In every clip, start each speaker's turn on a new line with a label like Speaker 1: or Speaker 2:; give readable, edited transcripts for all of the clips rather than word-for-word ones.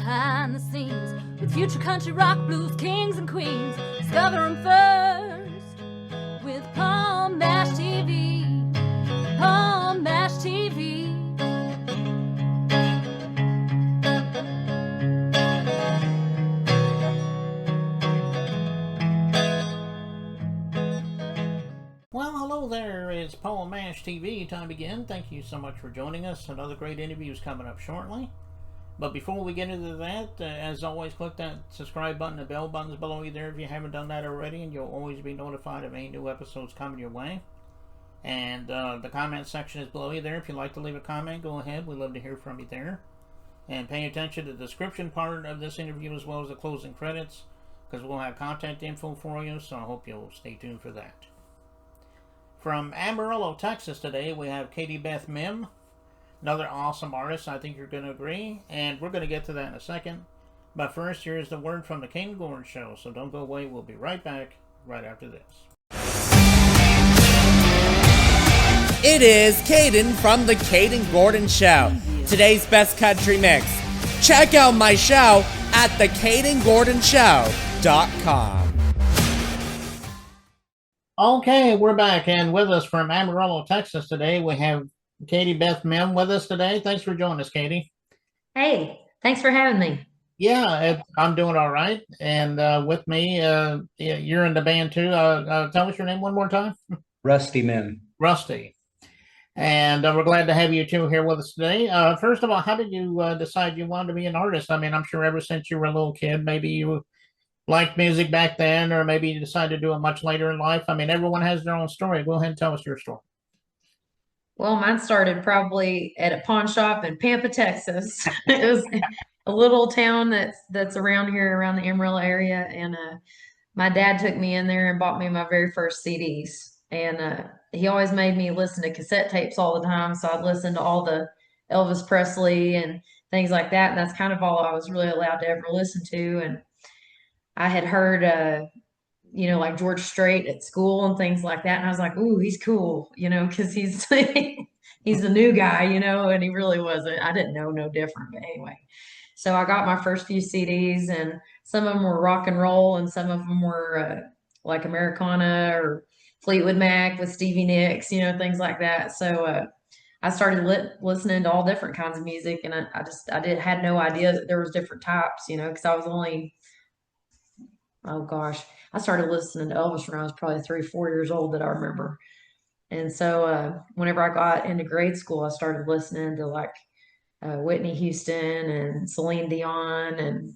Speaker 1: behind the scenes with future country rock blues kings and queens. Discover them first with Palm Bash TV. Palm Bash TV.
Speaker 2: Well, hello there. It's Paul Mash TV time again. Thank you so much for joining us. Another great interview is coming up shortly. But before we get into that, as always, click that subscribe button and bell buttons below you there if you haven't done that already, and you'll always be notified of any new episodes coming your way. And the comment section is below you there. If you'd like to leave a comment, go ahead. We'd love to hear from you there. And pay attention to the description part of this interview as well as the closing credits, because we'll have contact info for you, so I hope you'll stay tuned for that. From Amarillo, Texas today, we have Beth Mihm, another awesome artist. I think you're going to agree, and we're going to get to that in a second. But first, here's the word from the Caden Gordon Show, so don't go away. We'll be right back right after this.
Speaker 3: It is Caden from the Caden Gordon Show, today's best country mix. Check out my show at thecadengordonshow.com.
Speaker 2: Okay, we're back, and with us from Amarillo, Texas today, we have Beth Mihm with us today. Thanks for joining us, Katie.
Speaker 4: Hey, thanks for having me.
Speaker 2: Yeah, I'm doing all right. And with me, you're in the band too. Tell us your name one more time.
Speaker 5: Rusty Mihm.
Speaker 2: Rusty. And we're glad to have you two here with us today. First of all, how did you decide you wanted to be an artist? I mean, I'm sure ever since you were a little kid, maybe you liked music back then, or maybe you decided to do it much later in life. I mean, everyone has their own story. Go ahead and tell us your story.
Speaker 4: Well, mine started probably at a pawn shop in Pampa, Texas. It was a little town that's around here, around the Amarillo area, and my dad took me in there and bought me my very first CDs. And he always made me listen to cassette tapes all the time, so I'd listen to all the Elvis Presley and things like that. And that's kind of all I was really allowed to ever listen to. And I had heard, like George Strait at school and things like that. And I was like, ooh, he's cool, because he's he's the new guy, and he really wasn't. I didn't know no different. But anyway, so I got my first few CDs, and some of them were rock and roll, and some of them were like Americana or Fleetwood Mac with Stevie Nicks, things like that. So I started listening to all different kinds of music, and I had no idea that there was different types, because I was only, oh gosh, I started listening to Elvis when I was probably 3 or 4 years old, that I remember. And so whenever I got into grade school, I started listening to like Whitney Houston and Celine Dion and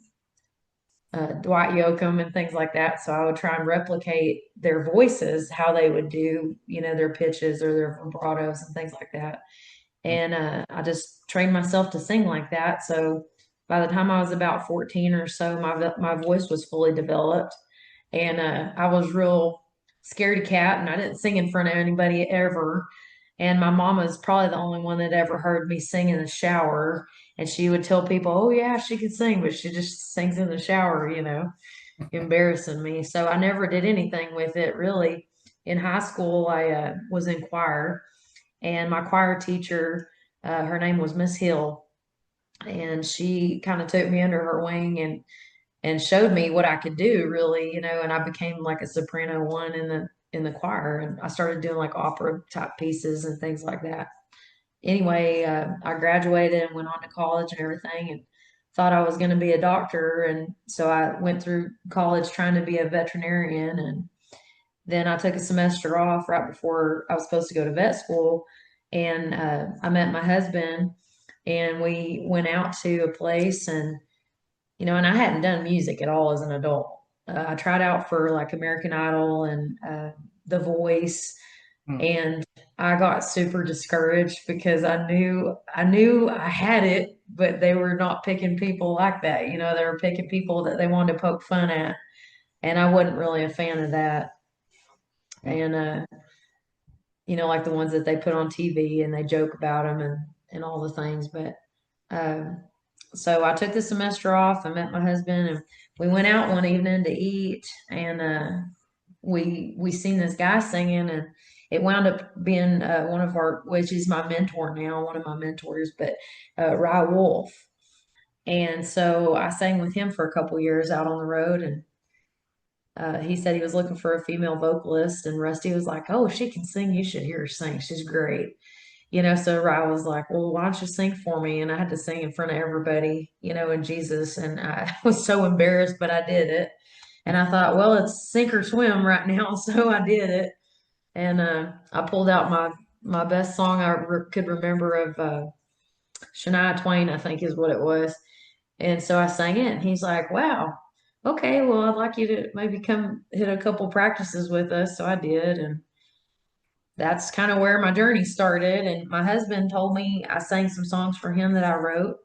Speaker 4: Dwight Yoakam and things like that. So I would try and replicate their voices, how they would do, their pitches or their vibratos and things like that. And I just trained myself to sing like that. So by the time I was about 14 or so, my voice was fully developed. And I was real scaredy cat, and I didn't sing in front of anybody ever. And my mama is probably the only one that ever heard me sing in the shower. And she would tell people, oh, yeah, she can sing, but she just sings in the shower, embarrassing me. So I never did anything with it, really. In high school, I was in choir, and my choir teacher, her name was Miss Hill, and she kind of took me under her wing and showed me what I could do, really, and I became like a soprano one in the choir, and I started doing like opera type pieces and things like that. Anyway, I graduated and went on to college and everything, and thought I was going to be a doctor. And so I went through college trying to be a veterinarian, and then I took a semester off right before I was supposed to go to vet school. And I met my husband, and we went out to a place, and and I hadn't done music at all as an adult. I tried out for like American Idol and The Voice, and I got super discouraged because I knew I had it, but they were not picking people like that. They were picking people that they wanted to poke fun at, and I wasn't really a fan of that. And like the ones that they put on TV and they joke about them and all the things. But so I took the semester off. I met my husband, and we went out one evening to eat, and we seen this guy singing, and it wound up being one of our, which is my mentor now, one of my mentors, but Rye Wolf. And so I sang with him for a couple years out on the road, and he said he was looking for a female vocalist, and Rusty was like, "Oh, she can sing. You should hear her sing. She's great." So Rye was like, "Well, why don't you sing for me?" And I had to sing in front of everybody, and Jesus. And I was so embarrassed, but I did it. And I thought, well, it's sink or swim right now. So I did it. And I pulled out my best song I could remember of Shania Twain, I think is what it was. And so I sang it, and he's like, "Wow, okay, well, I'd like you to maybe come hit a couple practices with us." So I did, and that's kind of where my journey started. And my husband told me I sang some songs for him that I wrote.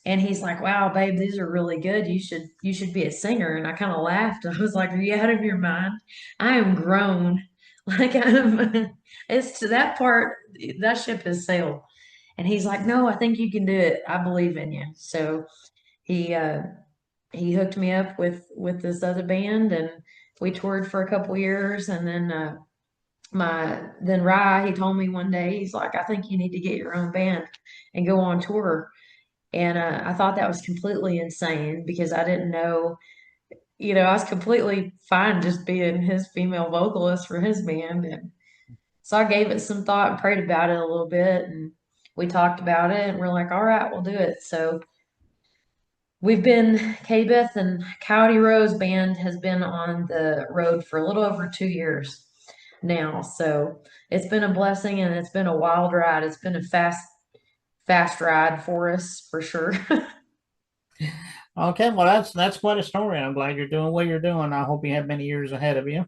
Speaker 4: And he's like, "Wow, babe, these are really good. You should be a singer." And I kind of laughed. I was like, "Are you out of your mind? I am grown." Like it's to that part, that ship has sailed. And he's like, "No, I think you can do it. I believe in you." So he he hooked me up with this other band, and we toured for a couple years. And then Rye, he told me one day, he's like, "I think you need to get your own band and go on tour." And I thought that was completely insane because I didn't know, I was completely fine just being his female vocalist for his band. And so I gave it some thought and prayed about it a little bit, and we talked about it, and we're like, "All right, we'll do it." So we've been, K Beth and Coyote Rose band has been on the road for a little over 2 years now. So it's been a blessing, and it's been a wild ride. It's been a fast ride for us for sure.
Speaker 2: Okay, well that's quite a story. I'm glad you're doing what you're doing. I hope you have many years ahead of you.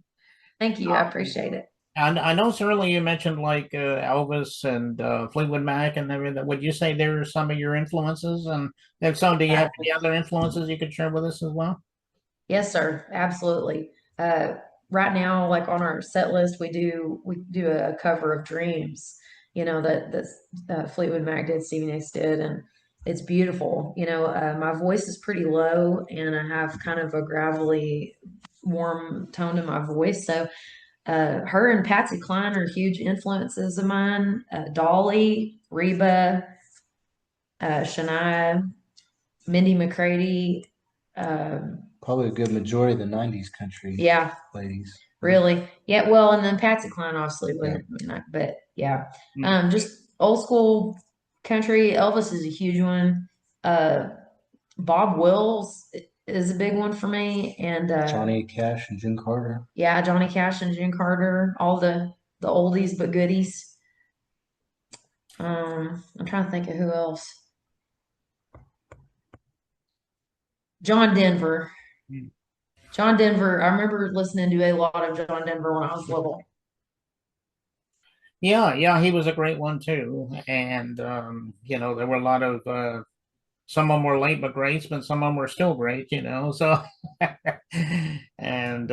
Speaker 4: Thank you. I appreciate it.
Speaker 2: And I know earlier you mentioned like Elvis and Fleetwood Mac and everything. Would you say they're some of your influences? And if so, do you have any other influences you could share with us as well?
Speaker 4: Yes, sir. Absolutely. Right now, like on our set list, we do a cover of Dreams. That Fleetwood Mac did, Stevie Nicks did, and it's beautiful. My voice is pretty low, and I have kind of a gravelly, warm tone to my voice. So, her and Patsy Cline are huge influences of mine. Dolly, Reba, Shania, Mindy McCready.
Speaker 5: Probably a good majority of the '90s country
Speaker 4: Yeah,
Speaker 5: ladies.
Speaker 4: really. Yeah, well, and then Patsy Cline obviously
Speaker 5: Yeah.
Speaker 4: wouldn't, but yeah.
Speaker 2: Mm.
Speaker 4: Just old school country. Elvis is a huge one. Uh, Bob Wills is a big one for me, and
Speaker 5: Johnny Cash and June Carter.
Speaker 4: yeah, Johnny Cash and June Carter, all the oldies but goodies. I'm trying to think of who else. John Denver.
Speaker 2: Mm.
Speaker 4: John Denver. I remember listening to a lot of John Denver when I was little.
Speaker 2: Yeah, he was a great one too. And there were a lot of some of them were late but greats, but some of them were still great. So and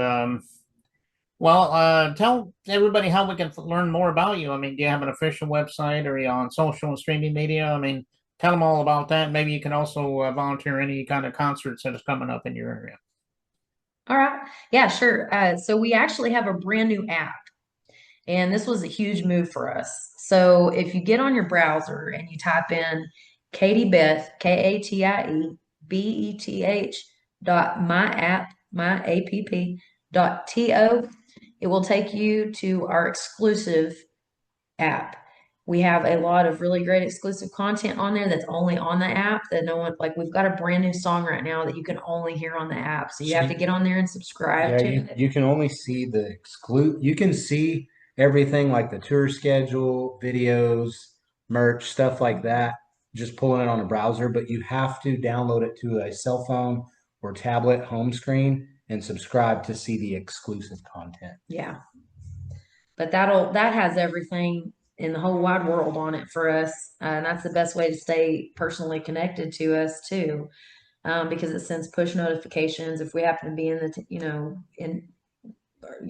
Speaker 2: well, tell everybody how we can learn more about you. I mean, do you have an official website, or are you on social and streaming media? I mean, tell them all about that. Maybe you can also volunteer any kind of concerts that is coming up in your area.
Speaker 4: All right. Yeah, sure. So we actually have a brand new app, and this was a huge move for us. So if you get on your browser and you type in Katie Beth, KATIEBETH my app.to, it will take you to our exclusive app. We have a lot of really great exclusive content on there that's only on the app that no one, like, we've got a brand new song right now that you can only hear on the app. So you have to get on there and subscribe to it.
Speaker 5: You can only see you can see everything like the tour schedule, videos, merch, stuff like that, just pulling it on a browser, but you have to download it to a cell phone or tablet home screen and subscribe to see the exclusive content.
Speaker 4: Yeah. But that has everything in the whole wide world on it for us. And that's the best way to stay personally connected to us too. Because it sends push notifications if we happen to be in in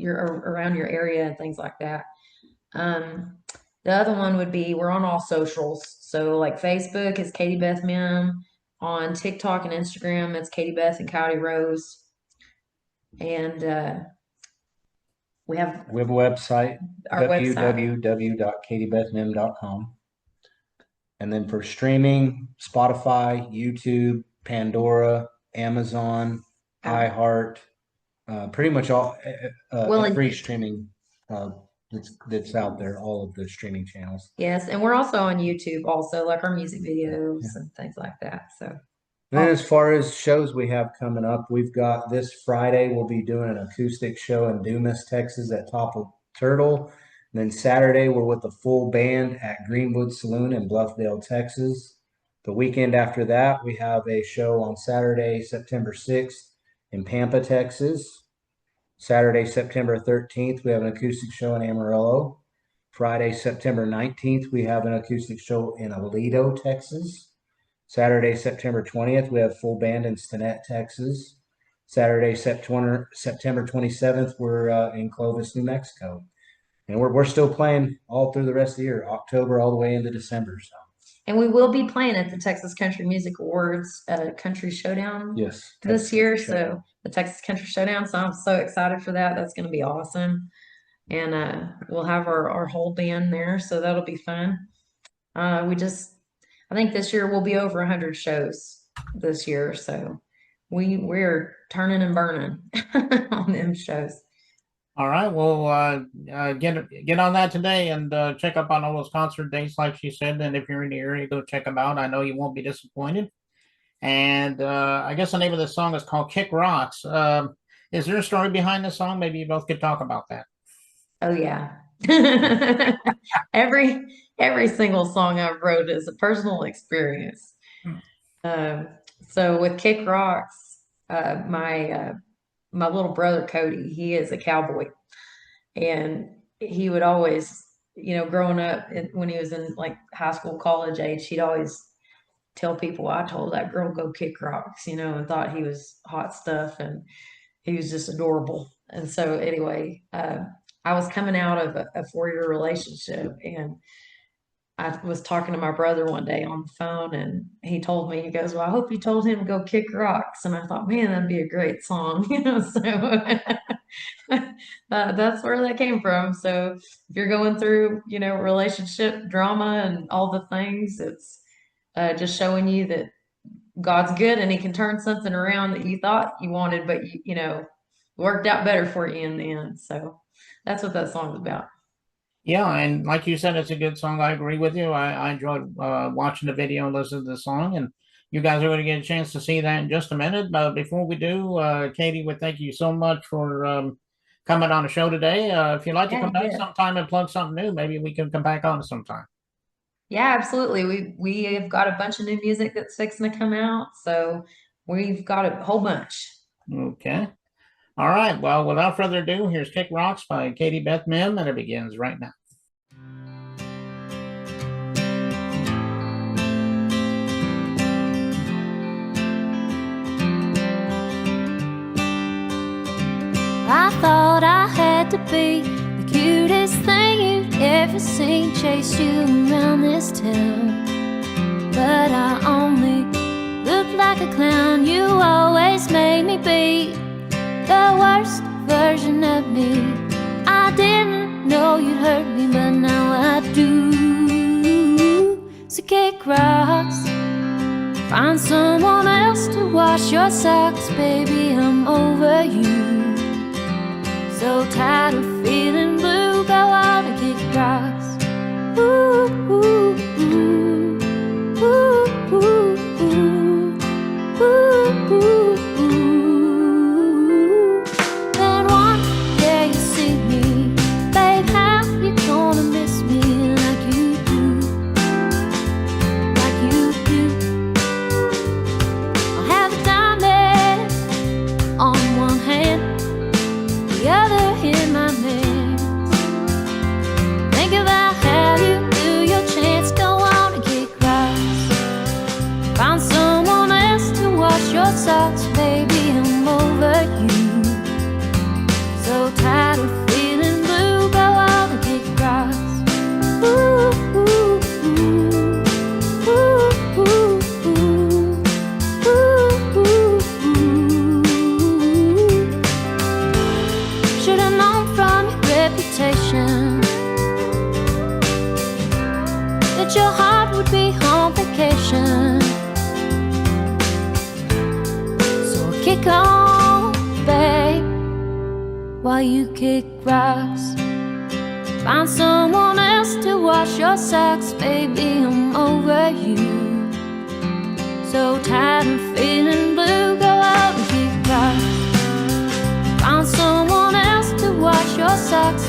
Speaker 4: around your area and things like that. The other one would be, we're on all socials. So like Facebook is Katie Beth Mihm. On TikTok and Instagram, it's Katie Beth and Coyote Rose. And we have
Speaker 5: a website,
Speaker 4: our
Speaker 5: www.katiebethmihm.com. And then for streaming, Spotify, YouTube, Pandora, Amazon,
Speaker 4: Oh.
Speaker 5: iHeart, pretty much all
Speaker 4: Well,
Speaker 5: every streaming that's out there, all of the streaming channels.
Speaker 4: yes, and we're also on YouTube, also like our music videos and things like that. So,
Speaker 5: And then as far as shows we have coming up, we've got this Friday, we'll be doing an acoustic show in Dumas, Texas at Top of Turtle. And then Saturday, we're with a full band at Greenwood Saloon in Bluffdale, Texas. The weekend after that, we have a show on Saturday, September 6th in Pampa, Texas. Saturday, September 13th, we have an acoustic show in Amarillo. Friday, September 19th, we have an acoustic show in Aledo, Texas. Saturday, September 20th, we have full band in Stinnett, Texas. Saturday, September 27th, we're in Clovis, New Mexico. And we're still playing all through the rest of the year, October all the way into December. So.
Speaker 4: and we will be playing at the Texas Country Music Awards at a Country Showdown
Speaker 5: Yes,
Speaker 4: this
Speaker 5: Texas
Speaker 4: year.
Speaker 5: Country
Speaker 4: So
Speaker 5: Showdown.
Speaker 4: the Texas Country Showdown. So I'm so excited for that. That's going to be awesome. And we'll have our whole band there. So that'll be fun. I think this year we'll be over 100 shows this year. So we're turning and burning on them shows.
Speaker 2: All right, well, get on that today and check up on all those concert dates, like she said. And if you're in the area, go check them out. I know you won't be disappointed. And I guess the name of the song is called "Kick Rocks." Is there a story behind the song? Maybe you both could talk about that.
Speaker 4: Oh yeah. every single song I've wrote is a personal experience. So with Kick Rocks, my little brother Cody, he is a cowboy, and he would always, growing up when he was in like high school, college age, he'd always tell people, I told that girl go kick rocks, and thought he was hot stuff, and he was just adorable. And so anyway, I was coming out of a 4-year relationship, and I was talking to my brother one day on the phone, and he told me, he goes, well, I hope you told him to go kick rocks. And I thought, man, that'd be a great song, so that's where that came from. So if you're going through, relationship drama and all the things, it's just showing you that God's good and he can turn something around that you thought you wanted, but worked out better for you in the end. So that's what that song's about.
Speaker 2: Yeah, and like you said, it's a good song. I agree with you. I enjoyed watching the video and listening to the song, and you guys are going to get a chance to see that in just a minute. But before we do, Katie would thank you so much for coming on the show today. If you'd like to come back sometime and plug something new, maybe we can come back on sometime.
Speaker 4: Yeah, absolutely. We have got a bunch of new music that's fixing to come out, so we've got a whole bunch.
Speaker 2: Okay. All right. Well, without further ado, here's Kick Rocks by Katie Beth Mihm, and it begins right now.
Speaker 1: I thought I had to be the cutest thing you'd ever seen, chase you around this town, but I only look like a clown. You always made me be the worst version of me. I didn't know you'd hurt me, but now I do. So kick rocks, find someone else to wash your socks, baby, I'm over you. So tired of feeling blue, go out and kick rocks. Ooh, ooh, ooh, ooh, ooh, ooh, ooh, ooh. Then one day you see me, babe, how you gonna miss me like you do, like you do. I'll have a diamond on one hand, the other in my hands. Think about how you blew your chance, go on and kick rocks. Find someone else to wash your socks, baby, I'm over you. So tired of feeling blue, go out and kick rocks. Ooh, ooh, ooh, ooh, ooh, ooh, ooh, ooh. Should've known from your reputation that your heart would be on vacation. Kick on, babe, while you kick rocks. Find someone else to wash your socks, baby, I'm over you. So tired and feeling blue, go out and kick rocks. Find someone else to wash your socks,